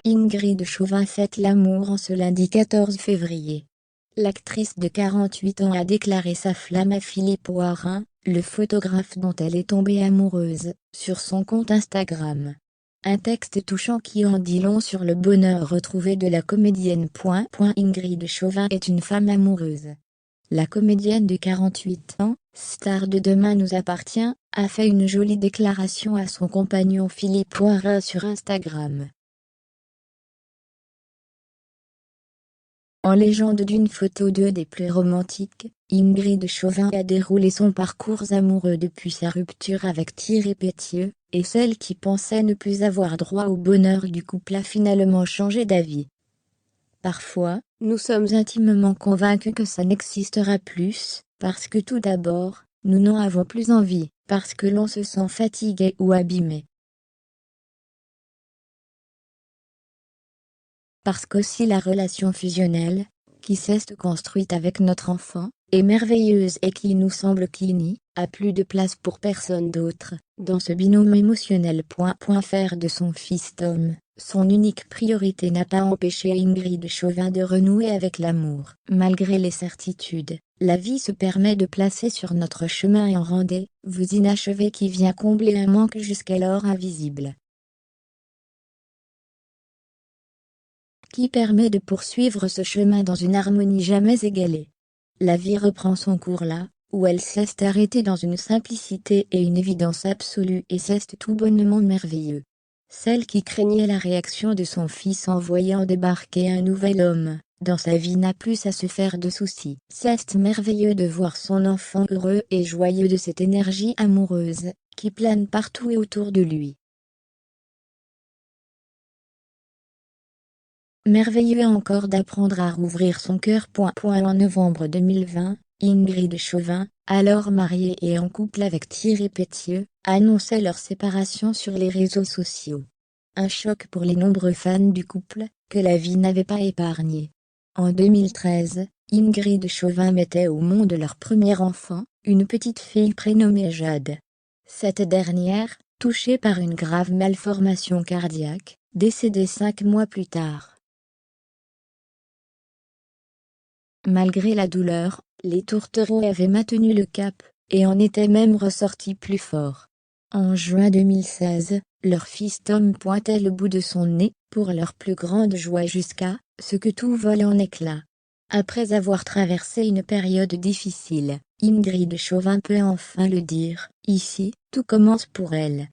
Ingrid Chauvin fête l'amour en ce lundi 14 février. L'actrice de 48 ans a déclaré sa flamme à Philippe Oirin, le photographe dont elle est tombée amoureuse, sur son compte Instagram. Un texte touchant qui en dit long sur le bonheur retrouvé de la comédienne. Ingrid Chauvin est une femme amoureuse. La comédienne de 48 ans, star de Demain nous appartient, a fait une jolie déclaration à son compagnon Philippe Oirin sur Instagram. En légende d'une photo d'eux des plus romantiques, Ingrid Chauvin a déroulé son parcours amoureux depuis sa rupture avec Thierry Pétieux, et celle qui pensait ne plus avoir droit au bonheur du couple a finalement changé d'avis. Parfois, nous sommes intimement convaincus que ça n'existera plus, parce que tout d'abord, nous n'en avons plus envie, parce que l'on se sent fatigué ou abîmé. Parce qu'aussi la relation fusionnelle, qui s'est construite avec notre enfant, est merveilleuse et qui nous semble qu'il n'y a plus de place pour personne d'autre, dans ce binôme émotionnel. Faire de son fils Tom, son unique priorité n'a pas empêché Ingrid Chauvin de renouer avec l'amour. Malgré les certitudes, la vie se permet de placer sur notre chemin un rendez-vous inachevé qui vient combler un manque jusqu'alors invisible. Qui permet de poursuivre ce chemin dans une harmonie jamais égalée. La vie reprend son cours là, où elle s'est arrêtée dans une simplicité et une évidence absolue et c'est tout bonnement merveilleux. Celle qui craignait la réaction de son fils en voyant débarquer un nouvel homme dans sa vie n'a plus à se faire de soucis. C'est merveilleux de voir son enfant heureux et joyeux de cette énergie amoureuse qui plane partout et autour de lui. Merveilleux encore d'apprendre à rouvrir son cœur. En novembre 2020, Ingrid Chauvin, alors mariée et en couple avec Thierry Pétieux, annonçait leur séparation sur les réseaux sociaux. Un choc pour les nombreux fans du couple, que la vie n'avait pas épargné. En 2013, Ingrid Chauvin mettait au monde leur premier enfant, une petite fille prénommée Jade. Cette dernière, touchée par une grave malformation cardiaque, décédée 5 mois plus tard. Malgré la douleur, les tourtereaux avaient maintenu le cap, et en étaient même ressortis plus forts. En juin 2016, leur fils Tom pointait le bout de son nez, pour leur plus grande joie jusqu'à ce que tout vole en éclats. Après avoir traversé une période difficile, Ingrid Chauvin peut enfin le dire, ici, tout commence pour elle.